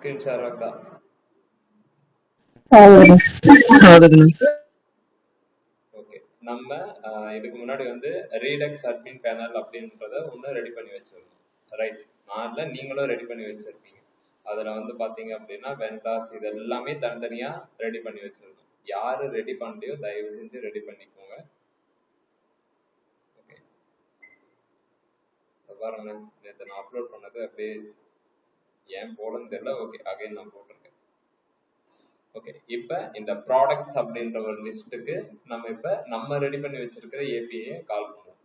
Screen share ஆகுதா? Okay, நம்ம இதுக்கு முன்னாடி வந்து ரீடெக்ஸ் அட்மின் பேனல் அப்படின்றத ஒன்று ரெடி பண்ணி வச்சிருந்தோம். ரைட், நான் இல்லை, நீங்களும் ரெடி பண்ணி வச்சிருப்பீங்க. அதில் வந்து பார்த்தீங்க அப்படின்னா வெண்டாஸ் இது எல்லாமே தனித்தனியாக ரெடி பண்ணி வச்சிருந்தோம். யார் ரெடி பண்ணலையோ தயவு செஞ்சு ரெடி பண்ணிக்கோங்க. ஓகே, பாருங்க, நேற்று நான் அப்லோட் பண்ணது அப்படியே ஏன் போலன்னு தெரியல. ஓகே, அகைன் நான் போட்டிருக்கேன். ஓகே, இப்போ இந்த ப்ராடக்ட்ஸ் அப்படின்ற ஒரு லிஸ்ட்டுக்கு நம்ம இப்போ நம்ம ரெடி பண்ணி வச்சிருக்கிற ஏபிஐ கால் பண்ணுவோம்.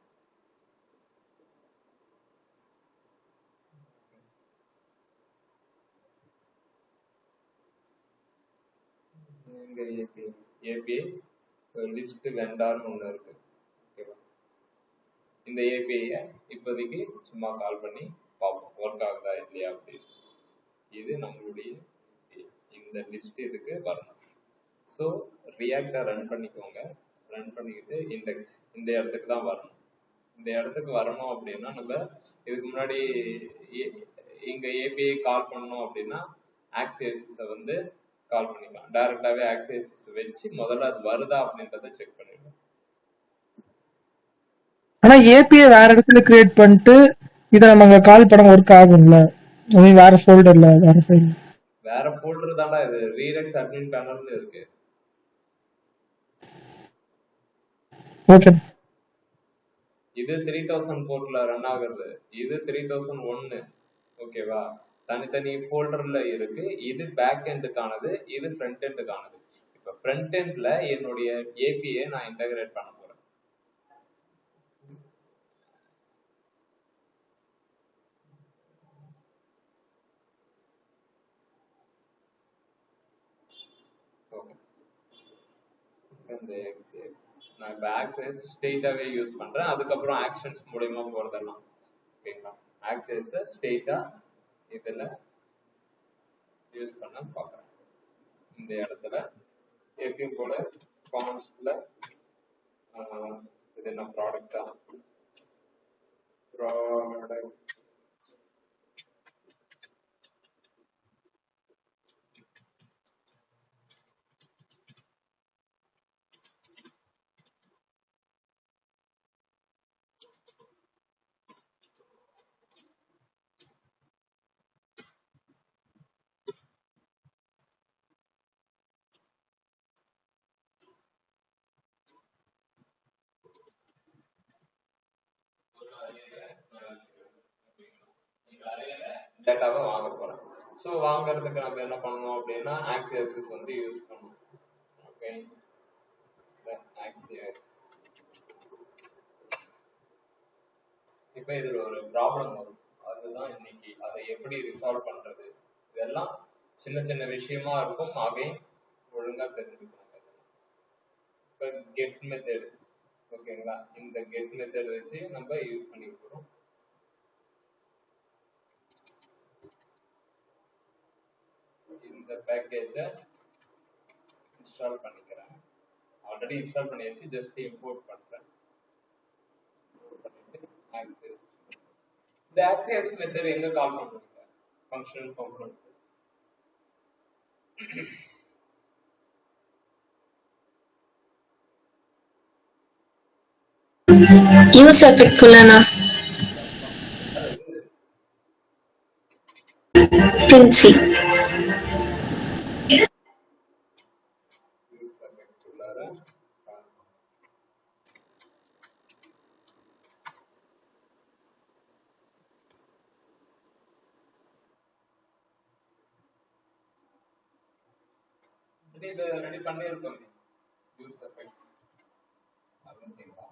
ஏபிஐ லிஸ்ட் வெண்டார்னு ஒன்று இருக்கு. ஓகேவா, இந்த ஏபிஐ இப்போதைக்கு சும்மா கால் பண்ணி பார்ப்போம் ஒர்க் ஆகுதா இல்லையா அப்படின்னு. இது நம்மளுடைய இந்த லிஸ்ட் இதுக்கு வரணும். ஸோ ரியாக்டை ரன் பண்ணிக்கோங்க. ரன் பண்ணிக்கிட்டு இண்டெக்ஸ் இந்த இடத்துக்கு தான் வரணும். இந்த இடத்துக்கு வரணும் அப்படின்னா நம்ம இதுக்கு முன்னாடி இங்க ஏபிஐ கால் பண்ணணும் அப்படின்னா ஆக்சிஎஸ்ஸை வந்து கால் பண்ணிக்கலாம். டைரக்டாவே ஆக்சிஎஸ்எஸ் வச்சு முதல்ல அது வருதா அப்படின்றத செக் பண்ணிடலாம். ஆனா ஏபிஐ வேற இடத்துல கிரியேட் பண்ணிட்டு இதை நம்ம அங்க கால் பண்ண ஒர்க் ஆகும்ல? வேற ஃபோல்டர்ல வேற ஃபோல்டர் தான்டா இது. ரீடெக்ஸ் அட்மின் பேனல்னு இருக்கு. ஓகே, இது 3000 போர்ட்ல ரன் ஆகுறது, இது 3001. ஓகேவா, தனித்தனி ஃபோல்டர்ல இருக்கு. இது பேக் எண்டுக்கானது, இது ஃப்ரண்ட் எண்டுக்கானது. இப்போ ஃப்ரண்ட் எண்ட்ல என்னுடைய ஏபிஐ நான் இன்டகிரேட் பண்ண போறேன். ஓகே, இந்த எக்ஸஸ் நான் இப்போ ஆக்சஸ் ஸ்ட்ரெயிட்டாவே யூஸ் பண்றேன். அதுக்கப்புறம் ஆக்ஷன்ஸ் மூலமா போறதெல்லாம் ஓகேங்களா. ஆக்சஸ் ஸ்ட்ரெயிட்டா இதுல யூஸ் பண்ண பார்க்குறேன். இந்த இடத்துல எப்பயும் போல கான்ஸ்ட்ல இது என்ன ப்ராடக்டா, ப்ராடக்ட் டேட்டாவை வாங்க போறேன். ஸோ வாங்குறதுக்கு நம்ம என்ன பண்ணணும் அப்படின்னா ஆக்சிஎஸ் வந்து யூஸ் பண்ணணும். ஓகே, ஆக்சிஎஸ். இப்போ இதில் ஒரு ப்ராப்ளம் வரும், அதுதான் இன்னைக்கு அதை எப்படி ரிசால்வ் பண்றது. இதெல்லாம் சின்ன சின்ன விஷயமா இருக்கும். அகைன் ஒழுங்கா தெரிஞ்சுக்கணும். இப்போ கெட் மெத்தட் ஓகேங்களா, இந்த கெட் மெத்தட் வச்சு நம்ம யூஸ் பண்ணி போறோம். இந்த பேக்கேஜை இன்ஸ்டால் பண்ணிக்கிறேன். ஆல்ரெடி இன்ஸ்டால் பண்ணியாச்சு, ஜஸ்ட் இம்போர்ட் பண்றேன். ஆக்சஸ், இந்த ஆக்சஸ் மெத்தட் எங்க கால் பண்ணுவீங்க? Functional component. யூஸ் எஃபெக்ட் குள்ளனா பிரின்சி யூஸ் எஃபெக்ட் உள்ளார இதை ரெடி பண்ணியிருக்கோம். யூஸ் எஃபெக்ட் அப்படிங்களா?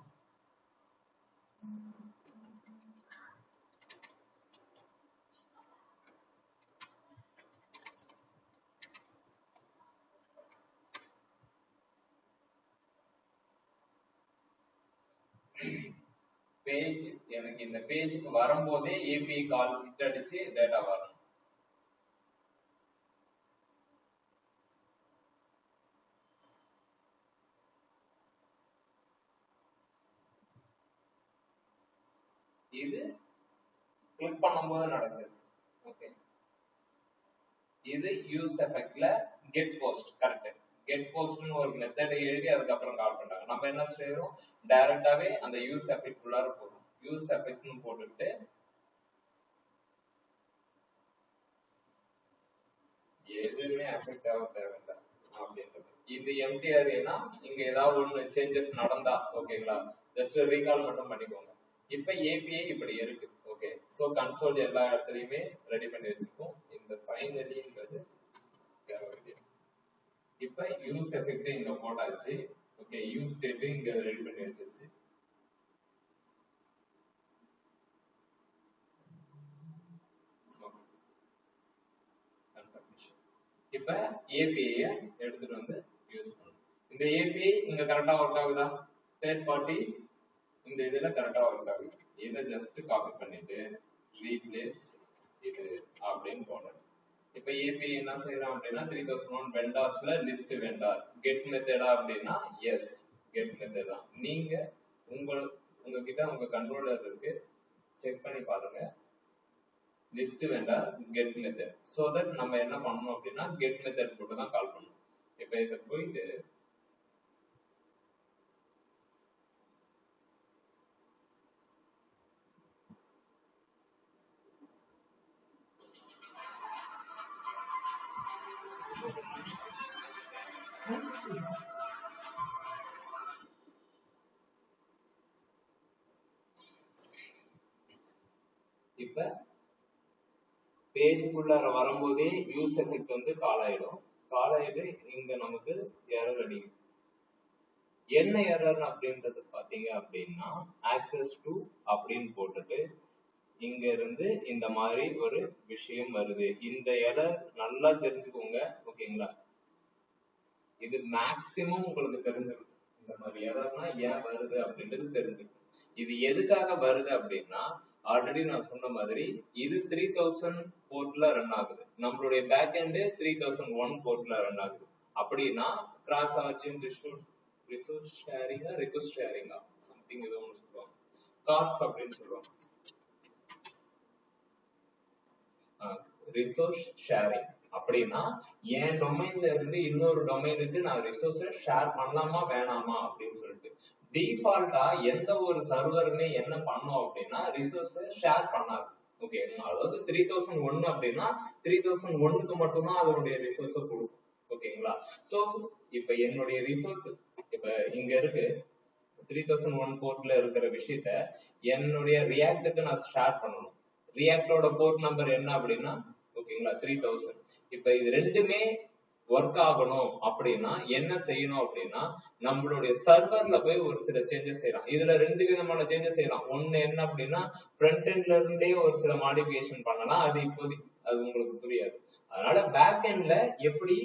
பேஜ் எனக்கு இந்த பேஜுக்கு வரும்போதே ஏபிஐ கால் ஹிட் அடிச்சு டேட்டா வரணும். இது கிளிக் பண்ணும்போது நடக்குது. ஓகே, இது யூஸ் எஃபெக்ட்ல கெட் போஸ்ட் கரெக்ட். கெட் போஸ்ட்னு ஒரு மெத்தட் எழுதி அதுக்கப்புறம் கால் பண்றாங்க. நம்ம என்ன செய்யறோம், டைரக்டாவே அந்த யூஸ் எஃபெக்ட் குள்ளார போறோம். யூஸ் எஃபெக்ட்னு போட்டுட்டு எதுவுமே அஃபெக்ட் ஆக தேவையில்லை அப்படின்றது. இது எம்டிஆர்னா இங்க ஏதாவது ஒண்ணு சேஞ்சஸ் நடந்தா ஓகேங்களா, ஜஸ்ட் ரீகால் மட்டும் பண்ணிக்கோங்க. இப்ப ஏபிஐ இப்படி இருக்கு. ஓகே, சோ கன்சோல் எல்லா இடத்துலயுமே ரெடி பண்ணி வச்சுப்போம். இந்த ஃபைனலிங்கிறது தேவையில்லை. இப்ப யூஸ் எஃபெக்ட் இங்க போட்டாச்சு. ஓகே, யூஸ் ஸ்டேட் இங்க ரெடி பண்ணி வச்சாச்சு. இப்ப ஏபிஐ எடுத்துட்டு வந்து யூஸ் பண்ணணும். இந்த ஏபிஐ இங்க கரெக்டா ஒர்க் ஆகுதா, தேர்ட் பார்ட்டி இந்த இதுல கரெக்டா ஒர்க் ஆகுது. இதை ஜஸ்ட் காப்பி பண்ணிட்டு ரீப்ளேஸ் இது அப்படின்னு போடணும். இப்ப ஏபிஐ என்ன செய்யறோம் அப்படின்னா 3001 வெண்டார்ஸ்ல லிஸ்ட் வெண்டார் கெட் மெத்தடா அப்படின்னா எஸ் கெட் மெத்தட் தான். நீங்க உங்ககிட்ட உங்க கண்ட்ரோலர் இருக்கு, செக் பண்ணி பாருங்க. List vendor get method. So that நம்ம என்ன பண்ணணும் அப்படின்னா கெட் மெத்தட் போட்டு தான் கால் பண்ணணும். இப்ப இத போயிட்டு இப்ப பேஜ்க்குள்ளார வரும்போதே யூஸ் எஃபெக்ட் வந்து கால் ஆயிடும். கால் ஆயிட்டு இங்க நமக்கு எரர் அடிக்கும். என்ன எரர் அப்படின்றது பாத்தீங்க அப்படின்னா ஆக்சஸ் டு அப்படின்னு போட்டுட்டு இங்க இருந்து இந்த மாதிரி ஒரு விஷயம் வருது. இந்த எரர் நல்லா தெரிஞ்சுக்கோங்க ஓகேங்களா. இது மேக்சிமம் உங்களுக்கு தெரிஞ்சிருக்கும். இந்த மாதிரி எரர்னா ஏன் வருது அப்படின்றது தெரிஞ்சிருக்கும். இது எதுக்காக வருது அப்படின்னா ஆல்ரெடி நான் சொன்ன மாதிரி இது 3000 போர்ட்ல ரன் ஆகுது. நம்மளுடைய பேக் எண்ட் 3001 போர்ட்ல ரன் ஆகுது. அப்படின்னா கிராஸ் ஆர்ஜின் ரிசோர்ஸ் ஷேரிங்கா ரிக்வெஸ்ட் ஷேரிங்கா சம்திங் ஏதோ ஒன்று சொல்லுவாங்க, கார்ஸ் அப்படின்னு சொல்லுவாங்க. ரிசோர்ஸ் ஷேரிங் அப்படின்னா என் டொமைன்ல இருந்து இன்னொரு டொமைனுக்கு நான் ரிசோர்ஸை ஷேர் பண்ணலாமா வேணாமா அப்படின்னு சொல்லிட்டு டிஃபால்ட்டா எந்த ஒரு சர்வருமே என்ன பண்ணும் அப்படின்னா ரிசோர்ஸை ஷேர் பண்ணாது. ஓகே, அதாவது 3001 அப்படின்னா 3001க்கு மட்டும்தான் அதனுடைய ரிசோர்ஸை கொடுக்கும். ஓகேங்களா. சோ இப்ப என்னுடைய ரிசோர்ஸ் இப்ப இங்க இருக்கு 3001 போர்ட்ல இருக்கிற விஷயத்த என்னுடைய ரியாக்டுக்கு நான் ஷேர் பண்ணணும். ரியாக்டோட போர்ட் நம்பர் என்ன அப்படின்னா ஓகேங்களா 3000. இப்ப இது ரெண்டுமே ஒர்க் ஆகணும் அப்படின்னா என்ன செய்யணும் அப்படின்னா நம்மளுடைய சர்வர்ல போய் ஒரு சில சேஞ்சஸ் செய்யலாம். இதுல ரெண்டு விதமான சேஞ்சஸ் செய்யலாம். ஒண்ணு என்ன அப்படின்னா ஃப்ரண்ட் எண்ட்ல இருந்தே ஒரு சில மாடிஃபிகேஷன் பண்ணலாம். அது இப்போதைக்கு அது உங்களுக்கு புரியாது. அதனால பேக் எண்ட்ல எப்படி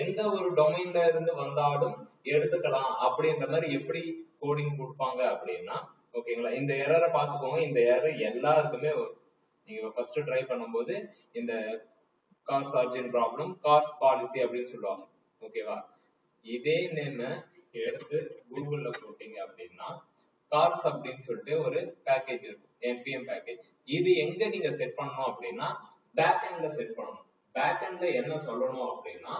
எந்த ஒரு டொமைன்ல இருந்து வந்தாலும் எடுத்துக்கலாம் அப்படின்ற மாதிரி எப்படி கோடிங் கொடுப்பாங்க அப்படின்னா ஓகேங்களா. இந்த எரரை பாத்துக்கோங்க. இந்த எரர் எல்லாருக்குமே வரும். நீங்க ஃபர்ஸ்ட் ட்ரை பண்ணும்போது இந்த cars origin problem cars policy அப்படின்னு சொல்லுவாங்க. ஓகேவா. இதே நேம் எடுத்து கூகுள்ல போட்டீங்க அப்படின்னா கார்ஸ் அப்படின்னு சொல்லிட்டு ஒரு பேக்கேஜ் இருக்கும், npm பேக்கேஜ். இது எங்க நீங்க செட் பண்ணணும் அப்படின்னா பேக் எண்ட்ல செட் பண்ணணும். பேக் எண்ட்ல என்ன சொல்லணும் அப்படின்னா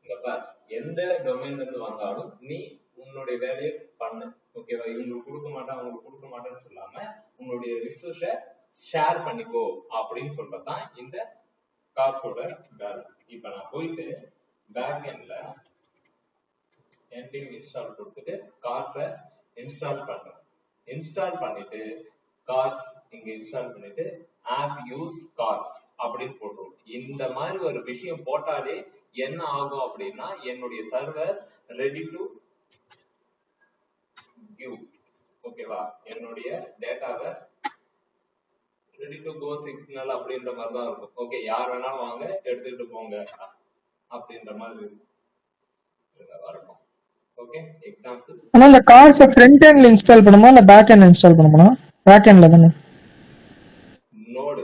இங்க பார், எந்த டொமைன்ல இருந்து வந்தாலும் நீ உன்னுடைய வேலையை பண்ணு. ஓகேவா. இவங்களுக்கு கொடுக்க மாட்டேன் அவங்களுக்கு கொடுக்க மாட்டேன்னு சொல்லாம உன்னுடைய ரிசோர்ஸை ஷேர் பண்ணிக்கோ அப்படின்னு சொல்றதுதான் இந்த கார்ஸோட வேலை. இப்ப நான் போயிட்டு பேக் எண்ட்ல npm இன்ஸ்டால் கொடுத்துட்டு கார்ஸை இன்ஸ்டால் பண்றேன். இன்ஸ்டால் பண்ணிட்டு கார்ஸ் இங்க இன்ஸ்டால் பண்ணிட்டு ஆப் யூஸ் கார்ஸ் அப்படின்னு போட்டுருவோம். இந்த மாதிரி ஒரு விஷயம் போட்டாலே என்ன ஆகும் அப்படின்னா என்னுடைய சர்வர் ரெடி டு கிவ். ஓகேவா. என்னுடைய டேட்டாவை ரெடி டு கோ சிக்னல் அப்படின்ற மாதிரி தான் இருக்கும். ஓகே, யார் வேணாலும் வாங்க எடுத்துக்கிட்டு போங்க அப்படின்ற மாதிரி வரணும். Okay, example. ஆனா இந்த கார்ஸ் ஃப்ரண்ட் எண்ட்ல இன்ஸ்டால் பண்ணுமா இல்ல பேக் எண்ட்ல இன்ஸ்டால் பண்ணுமா? பேக் எண்ட்ல தானே. நோடு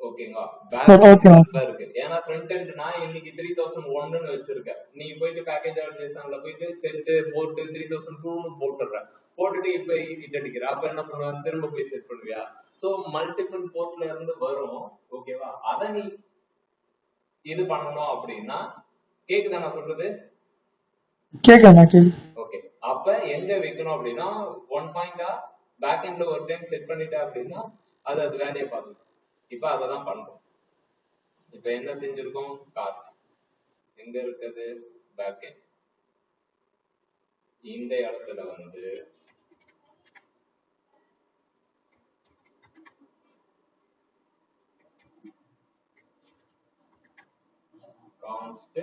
ஓகேங்களா. பேக் எண்ட்ல இருக்கு. ஏன்னா ஃப்ரண்ட் எண்ட் நான் இன்னைக்கு 3001 ன்னு வச்சிருக்கேன். நீ போயிட்டு பேக்கேஜ் ஆர்ஜேஷன்ல போயிட்டு செட் போர்ட் 3002 ன்னு போட்டுறேன். போட்டுட்டு இப்ப ஹிட் அடிக்கிற அப்ப என்ன பண்ணுவ, திரும்ப போய் செட் பண்ணுவியா? சோ மல்டிபிள் போர்ட்ல இருந்து வரும். ஓகேவா. அத நீ இது பண்ணணும் அப்படின்னா கேக்குதா நான் சொல்றது? கேக்குதுண்ணா கேள்வி. ஓகே, அப்ப எங்க வைக்கணும் அப்படின்னா ஒன் பாயிண்டா பேக் எண்ட்ல ஒரு டைம் செட் பண்ணிட்டேன் அப்படின்னா அது வேலையை பார்க்கணும். இப்ப அததான் பண்றோம். இப்ப என்ன செஞ்சிருக்கோம்? காசு எங்க இருக்குது? Back end. இந்த இடத்துல வந்து கான்ஸ்ட்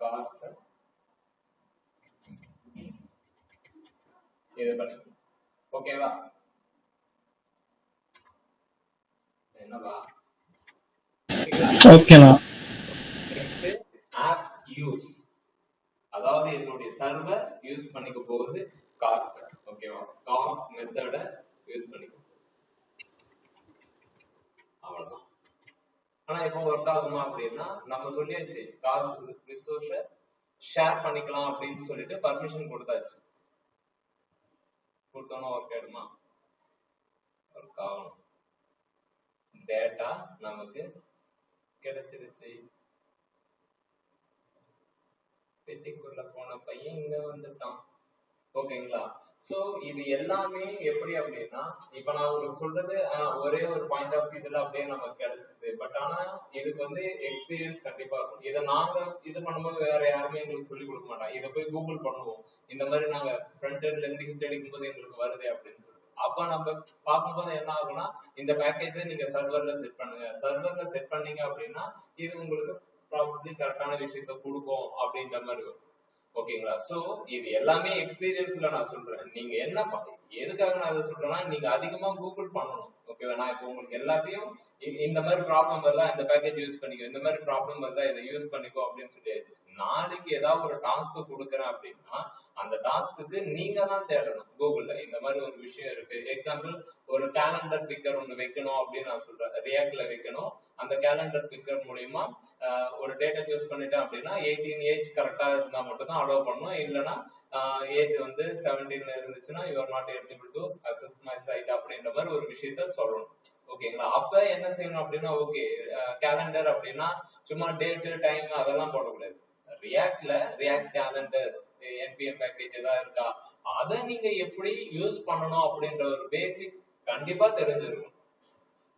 காஸ்ட் இது பண்ணிக்கணும். ஓகேவா? என்னவா? ஓகேண்ணா. நெக்ஸ்ட் ஆப் யூஸ், அதாவது என்னுடைய சர்வர் யூஸ் பண்ணிக்க போகுது கார்ஸ். ஓகேவா? கார்ஸ் மெத்தட யூஸ் பண்ணிக்க. அவ்வளவுதான். ஆனா இப்போ ஒர்க் ஆகுமா அப்படின்னா நம்ம சொல்லியாச்சு கார்ஸ் ரிசோர்ஸ ஷேர் பண்ணிக்கலாம் அப்படின்னு சொல்லிட்டு பர்மிஷன் கொடுத்தாச்சு. கொடுத்தோம்னா ஒர்க் ஆயிடுமா? ஒர்க் ஆகணும். டேட்டா நமக்கு கிடைச்சிருச்சு. பெட்டிக்குள்ள போன பையன் இங்க வந்துட்டான். ஓகேங்களா? சோ இது எல்லாமே எப்படி அப்படின்னா இப்ப நான் உங்களுக்கு சொல்றது ஒரே ஒரு பாயிண்ட் ஆஃப் இதுல அப்படியே நமக்கு கிடைச்சது. பட் ஆனா இதுக்கு வந்து எக்ஸ்பீரியன்ஸ் கண்டிப்பா இருக்கும். இதை நாங்க இது பண்ணும்போது வேற யாருமே எங்களுக்கு சொல்லி கொடுக்க மாட்டாங்க. இதை போய் கூகுள் பண்ணுவோம், இந்த மாதிரி நாங்க ஃப்ரண்ட் எண்ட்ல இருந்து ஹிட் அடிக்கும் போது எங்களுக்கு வருது அப்படின்னு சொல்லிட்டு அப்ப நம்ம பார்க்கும்போது என்ன ஆகும்னா இந்த பேக்கேஜை நீங்க சர்வர்ல செட் பண்ணுங்க. சர்வர்ல செட் பண்ணீங்க அப்படின்னா இது உங்களுக்கு ப்ராபப்லி கரெக்டான விஷயத்த கொடுக்கும் அப்படின்ற மாதிரி வரும். ஓகேங்களா? சோ இது எல்லாமே எக்ஸ்பீரியன்ஸ்ல நான் சொல்றேன். நீங்க என்ன எதுக்காக நான் அதை சொல்றேன்னா நீங்க அதிகமா கூகுள் பண்ணணும். ஓகேவா? நான் இப்போ உங்களுக்கு எல்லாத்தையும் இந்த மாதிரி ப்ராப்ளம் வருதா இந்த பேக்கேஜ் யூஸ் பண்ணிக்கோ, இந்த மாதிரி ப்ராப்ளம் வருதா இதை யூஸ் பண்ணிக்கோ அப்படின்னு சொல்லியாச்சு. நாளைக்கு ஏதாவது ஒரு டாஸ்க் கொடுக்குறேன் அப்படின்னா அந்த டாஸ்க்கு நீங்க தான் தேடணும் கூகுள்ல. இந்த மாதிரி ஒரு விஷயம் இருக்கு. எக்ஸாம்பிள் ஒரு கேலண்டர் பிக்கர் ஒன்று வைக்கணும் அப்படின்னு நான் சொல்றேன். ரியாக்ட்ல வைக்கணும். அந்த கேலண்டர் பிக்கர் மூலியமா ஒரு டேட்டா யூஸ் பண்ணிட்டேன் அப்படின்னா 18 ஏஜ் கரெக்டா இருந்தா மட்டும் தான் அலோவ் பண்ணும். இல்லைன்னா ஏஜ் வந்து 17 இருந்துச்சுன்னா you are not eligible to access my site அப்படின்ற மாதிரி ஒரு விஷயத்த சொல்லணும். ஓகேங்களா? அப்ப என்ன செய்யணும் அப்படின்னா ஓகே கேலண்டர் அப்படின்னா சும்மா டேட் டைம் அதெல்லாம் போடக்கூடாது. ரியாக்ட்ல ரியாக்ட் கேலண்டர்ஸ் என்பிஎம் பேக்கேஜ் ஏதாவது இருக்கா அதை நீங்க எப்படி யூஸ் பண்ணணும் அப்படின்ற ஒரு பேசிக் கண்டிப்பா தெரிஞ்சிருக்கும்.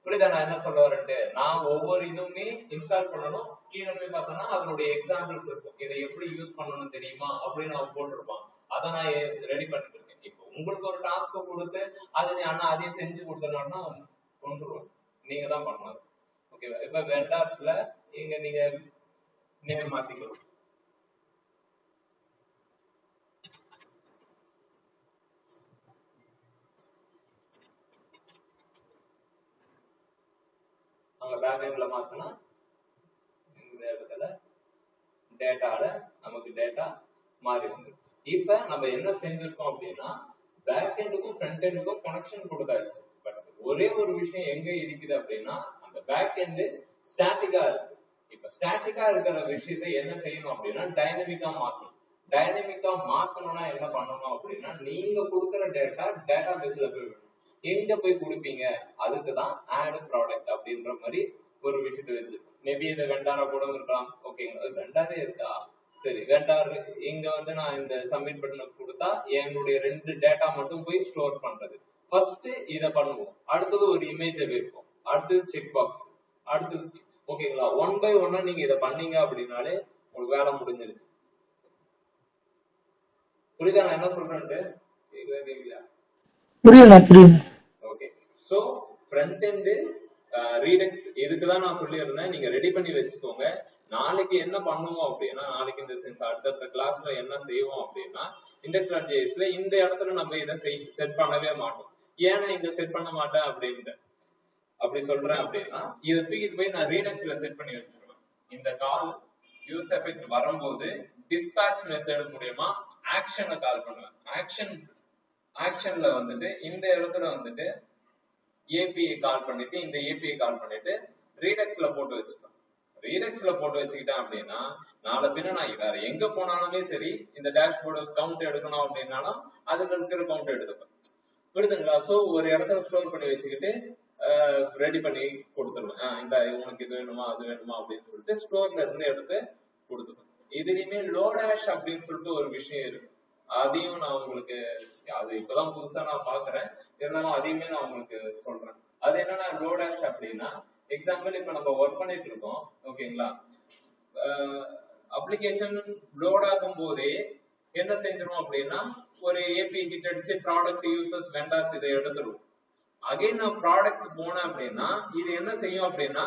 புரியுதா நான் என்ன சொல்ல வரேன்ட்டு? நான் ஒவ்வொரு இதுவுமே இன்ஸ்டால் பண்ணணும். கீழே போய் பார்த்தோம்னா அதனுடைய எக்ஸாம்பிள்ஸ் இருக்கும். இதை எப்படி யூஸ் பண்ணணும் தெரியுமா அப்படின்னு அவன் போட்டிருப்பான். அதை நான் ரெடி பண்ணிட்டு இருக்கேன். இப்போ உங்களுக்கு ஒரு டாஸ்க் கொடுத்து அதை அண்ணா அதையும் செஞ்சு கொடுத்தோம்னா கொண்டுருவோம். நீங்க தான் பண்ணணும். ஓகேவா? இப்ப வெண்டார்ஸ்ல இங்க நீங்க நேம் மாத்திக்கலாம். அங்க பேக்ரவுண்ட்ல மாத்தினா இந்த இடத்துல டேட்டால நமக்கு டேட்டா மாறி வந்துடும். இப்ப நம்ம என்ன செஞ்சிருக்கோம் அப்படின்னா பேக் எண்டுக்கும் ஃப்ரண்ட் எண்டுக்கும் கனெக்ஷன் கொடுத்தாச்சு. பட் ஒரே ஒரு விஷயம் எங்க இருக்குது அப்படின்னா அந்த பேக் எண்டு ஸ்டாட்டிக்கா இருக்கு. இப்ப ஸ்டாட்டிக்கா இருக்கிற விஷயத்தை என்ன செய்யணும் அப்படின்னா டைனமிக்கா மாத்தணும். டைனமிக்கா மாத்தணும்னா என்ன பண்ணணும் அப்படின்னா நீங்க கொடுக்குற டேட்டா டேட்டா பேஸ்ல போய் விடணும். எங்க போய் கொடுப்பீங்க? அதுக்குதான் ஆட் ப்ராடக்ட் அப்படின்ற மாதிரி ஒரு விஷயத்த வச்சு மேபி இதை வெண்டாரா கூட இருக்கலாம். ஓகேங்களா? வெண்டாரே இருக்கா? சரி, வெண்டார் இங்க வந்து நான் இந்த சப்மிட் பட்டனை கொடுத்தா என்னுடைய 2 டேட்டா மட்டும் போய் ஸ்டோர் பண்றது. ஃபர்ஸ்ட் இதை பண்ணுவோம். அடுத்தது ஒரு இமேஜை வைப்போம். அடுத்தது செக் பாக்ஸ். அடுத்தது ஓகேங்களா? 1 by 1 நீங்க இதை பண்ணீங்க அப்படின்னாலே உங்களுக்கு வேலை முடிஞ்சிருச்சு. புரியுதா நான் என்ன சொல்றேன்ட்டு? கேக்குதா? புரியுது. ஓகே. சோ ஃப்ரண்ட் எண்ட் ரீடெக்ஸ் இதுக்குதான் நான் சொல்லியிருந்தேன். நீங்க ரெடி பண்ணி வச்சுக்கோங்க. நாளைக்கு என்ன பண்ணுவோம் அப்படின்னா நாளைக்கு இந்த சென்ஸ் அடுத்த கிளாஸ்ல என்ன செய்வோம் அப்படின்னா index.jsல இந்த இடத்துல நம்ம இதை செட் பண்ணவே மாட்டோம். ஏன்னா இங்க செட் பண்ண மாட்டேன் அப்படின்ட்டு அப்படி சொல்றேன் அப்படின்னா இதை தூக்கிட்டு போய் நான் ரீடெக்ஸ்ல செட் பண்ணி வச்சிருவேன். இந்த கால் யூஸ் எஃபெக்ட் வரும்போது டிஸ்பேட்ச் மெத்தட் மூலமா ஆக்ஷனை கால் பண்ணுவேன். ஆக்ஷன்ல வந்துட்டு இந்த இடத்துல வந்துட்டு ஏபிஐ கால் பண்ணிட்டு இந்த ஏபிஐ கால் பண்ணிட்டு ரீடெக்ஸ்ல போட்டு வச்சுப்பேன். ரீடெக்ஸ்ல போட்டு வச்சுக்கிட்டேன் அப்படின்னா நாளை பின்ன நான் வேற எங்க போனாலுமே சரி இந்த டேஷ்போர்டு கவுண்ட் எடுக்கணும் அப்படின்னாலும் அதுல இருக்கிற கவுண்ட் எடுத்துப்பேன். புரியுதுங்களா? சோ ஒரு இடத்துல ஸ்டோர் பண்ணி வச்சுக்கிட்டு ரெடி பண்ணி கொடுத்துருவேன். இந்த உனக்கு இது வேணுமா அது வேணுமா அப்படின்னு சொல்லிட்டு ஸ்டோர்ல இருந்து எடுத்து கொடுத்துருவேன். இதுலயுமே லோடாஷ் அப்படின்னு சொல்லிட்டு ஒரு விஷயம் இருக்கு. அதையும் நான் உங்களுக்கு அது இப்பதான் புதுசா நான் பாக்குறேன், இருந்தாலும் அதையுமே நான் உங்களுக்கு சொல்றேன். அது என்னன்னா லோடாஷ் அப்படின்னா, எக்ஸாம்பிள் இப்ப நம்ம ஒர்க் பண்ணிட்டு இருக்கோம் ஓகேங்களா, அப்ளிகேஷன் லோட் ஆகும் போதே என்ன செஞ்சிரும் அப்படின்னா ஒரு ஏபி ஹிட் அடிச்சு ப்ராடக்ட் யூசர்ஸ் வெண்டார்ஸ் இதை எடுத்துரும். அகைன் நான் ப்ராடக்ட்ஸ் போனேன் அப்படின்னா இது என்ன செய்யும் அப்படின்னா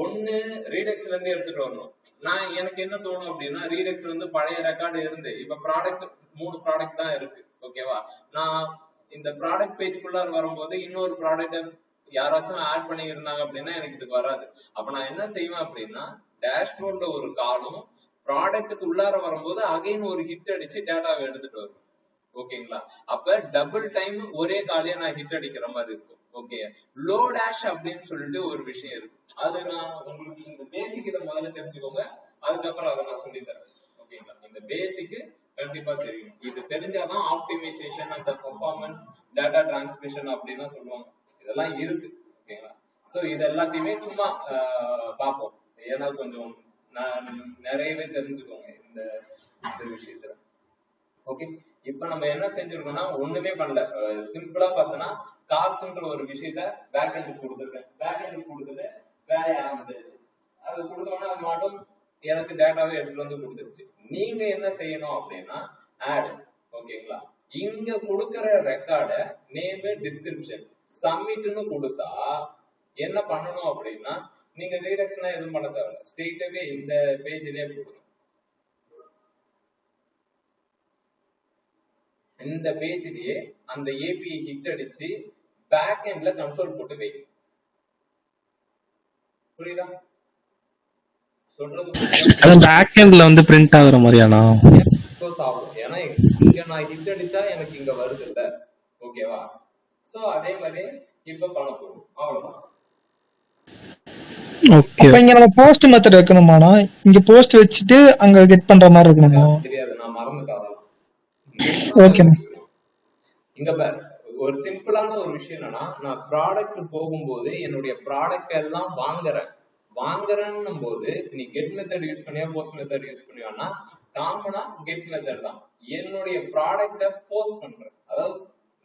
ஒண்ணு ரீடெக்ஸ்ல இருந்து எடுத்துட்டு வரணும். நான் எனக்கு என்ன தோணும் அப்படின்னா ரீடெக்ஸ்ல இருந்து பழைய ரெக்கார்டு இருந்து இப்ப ப்ராடக்ட் 3 ப்ராடக்ட் தான் இருக்கு ஓகேவா, நான் இந்த ப்ராடக்ட் பேஜ்குள்ளார வரும்போது இன்னொரு ப்ராடக்ட் யாராச்சும் ஆட் பண்ணி இருந்தாங்க அப்படின்னா எனக்கு இதுக்கு வராது. அப்ப நான் என்ன செய்வேன் அப்படின்னா டேஷ்போர்ட்ல ஒரு காலும் ப்ராடக்ட்டுக்கு உள்ளார வரும்போது அகைன் ஒரு ஹிட் அடிச்சு டேட்டாவை எடுத்துட்டு வரும் ஓகேங்களா. அப்ப டபுள் டைம் ஒரே காலையே நான் ஹிட் அடிக்கிற மாதிரி இருக்கும். ஓகே, லோடாஷ் அப்படின்னு சொல்லிட்டு ஒரு விஷயம் இருக்கு. அது நான் உங்களுக்கு இந்த பேசிக் இதை முதல்ல தெரிஞ்சுக்கோங்க, அதுக்கப்புறம் அதை நான் சொல்லி தரேன் ஓகேங்களா. இந்த பேசிக் கண்டிப்பா தெரியும். இது தெரிஞ்சாதான் ஆப்டிமைசேஷன் அந்த பெர்ஃபார்மன்ஸ் டேட்டா டிரான்ஸ்மிஷன் அப்படின்னு சொல்லுவாங்க. இதெல்லாம் இருக்கு ஓகேங்களா. சோ இது எல்லாத்தையுமே சும்மா பார்ப்போம், ஏன்னா கொஞ்சம் நிறையவே தெரிஞ்சுக்கோங்க இந்த விஷயத்துல. ஓகே, இப்ப நம்ம என்ன செஞ்சிருக்கோம்னா ஒண்ணுமே பண்ணல, சிம்பிளா பார்த்தோம்னா காசுன்ற ஒரு விஷயத்த பேக் எண்ட் கொடுத்துருக்கேன். பேக் எண்ட் கொடுத்துட்டு வேலையை ஆரம்பிச்சிருச்சு. அது கொடுத்தோம்னா அது மட்டும் எனக்கு டேட்டாவே எடுத்துட்டு வந்து கொடுத்துருச்சு. நீங்க என்ன செய்யணும் அப்படின்னா ஆட் ஓகேங்களா, இங்க கொடுக்கற ரெக்கார்ட நேம் டிஸ்கிரிப்ஷன் சப்மிட்னு கொடுத்தா என்ன பண்ணணும் அப்படின்னா நீங்க ரீடெக்ஸ்னா எதுவும் பண்ண தேவையில்ல, ஸ்ட்ரெயிட்டாவே இந்த பேஜ்லயே கொடுக்கணும். இந்த பேஜ்லயே அந்த ஏபிஐ ஹிட் அடிச்சு பேக் எண்ட்ல கன்சோல் போட்டு வை. புரியுதா சொல்றது? பேக் எண்ட்ல வந்து பிரிண்ட் ஆகுற மாதிரியானா ஆகும், ஏன்னா இங்க நான் ஹிட் அடிச்சா எனக்கு இங்க வருது இல்ல ஓகேவா. சோ அதே மாதிரி இப்ப பண்ண போறோம், அவ்வளவுதான். அப்ப இங்க நம்ம போஸ்ட் மெத்தட் வைக்கணுமானா, இங்க போஸ்ட் வச்சுட்டு அங்க கெட் பண்ற மாதிரி இருக்கணுமா? தெரியாது, நான் மறந்துட்டேன். ஓகே, இங்க பாரு, ஒரு சிம்பிளான ஒரு விஷயம் என்னன்னா நான் ப்ராடக்ட் போகும்போது என்னுடைய ப்ராடக்ட் எல்லாம் வாங்குறேன்னும் போது நீ கெட் மெத்தட் யூஸ் பண்ணியா போஸ்ட் மெத்தட் யூஸ் பண்ணியான்னா காமனா கெட் மெத்தட் தான். என்னுடைய ப்ராடக்ட போஸ்ட் பண்றேன், அதாவது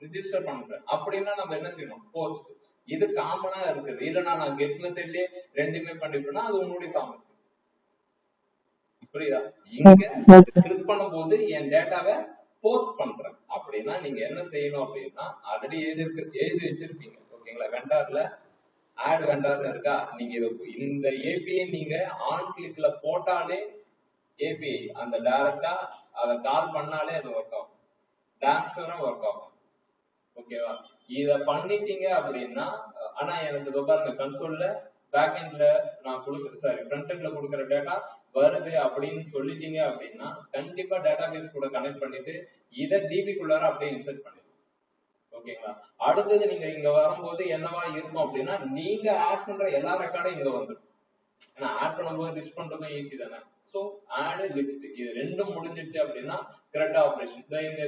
ரிஜிஸ்டர் பண்றேன் அப்படின்னா நம்ம என்ன செய்யணும் போஸ்ட். இது காமனா இருக்குது. இல்லைன்னா நான் கெட் மெத்தட்லயே ரெண்டுமே பண்ணிட்டேன்னா அது உங்களுடைய சாமர்த்தியம். புரியுதா? இங்க கிளிக் பண்ணும்போது என் டேட்டாவை போஸ்ட் பண்றேன் அப்படின்னா நீங்க என்ன செய்யணும் அப்படின்னா ஆல்ரெடி எழுதி வச்சிருப்பீங்க ஓகேங்களா. வெண்டார்ல ஆட் வெண்டார்ல இருக்கா, நீங்க இந்த ஏபிஐ நீங்க ஆன் கிளிக்ல போட்டாலே ஏபிஐ அந்த டைரக்டா அதை கால் பண்ணாலே அது ஒர்க் ஆகும், டான்ஸரா ஒர்க் ஆகும் ஓகேவா. இத பண்ணிட்டீங்க அப்படின்னா, ஆனா எனக்கு பாருங்க கன்சோல்ல பேக் எண்ட்ல நான் ஃப்ரண்ட் எண்ட்ல கொடுக்குற டேட்டா வருது அப்படின்னு சொல்லிட்டீங்க அப்படின்னா கண்டிப்பா டேட்டாபேஸ் கூட கனெக்ட் பண்ணிட்டு இதை டிபிக்குள்ளார அப்படியே இன்சர்ட் பண்ணிடுங்க ஓகேங்களா. அடுத்தது நீங்க இங்க வரும்போது என்னவா இருக்கும் அப்படின்னா நீங்க ஆட் பண்ற எல்லா ரெக்கார்டும் இங்க வந்துடும். ஏன்னா ஆட் பண்ணும்போது லிஸ்ட் பண்றதும் ஈஸி தானே. சோ ஆட் லிஸ்ட் இது ரெண்டும் முடிஞ்சிருச்சு அப்படின்னா கரெக்டா ஆப்ரேஷன். இங்க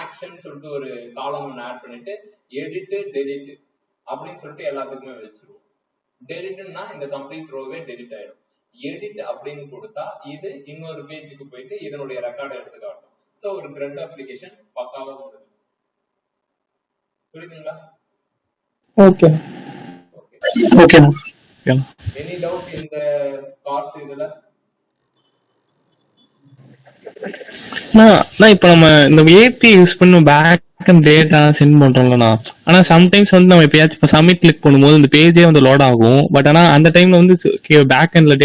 ஆக்ஷன் சொல்லிட்டு ஒரு காலம் ஒன்று ஆட் பண்ணிட்டு எடிட் டெலிட் அப்படின்னு சொல்லிட்டு எல்லாத்துக்குமே வச்சிருவோம். டெலிட்னா இந்த கம்ப்ளீட் ரோவே டெலிட் ஆயிடும். எடிட் அப்படின்னு கொடுத்தா இது இன்னொரு பேஜுக்கு போயிட்டு இதனுடைய ரெக்கார்டை எடுத்து காட்டும். சோ ஒரு கிரெட் அப்ளிகேஷன் பக்காவா முடியும். புரியுதுங்களா? Okay okay. எனி டவுட் இந்த கார்ஸ் இதுல? இப்ப நம்ம இந்த ஏபி யூஸ் பண்ணி பேக் அண்ட் டேட்டா சென்ட் பண்றோம்லண்ணா, ஆனா சம்டைம்ஸ் வந்து நம்ம எப்பயாச்சும் சப்மிட் கிளிக் பண்ணும்போது இந்த பேஜே வந்து லோட் ஆகும். பட் ஆனா அந்த டைம்ல வந்து பேக் எண்ட்ல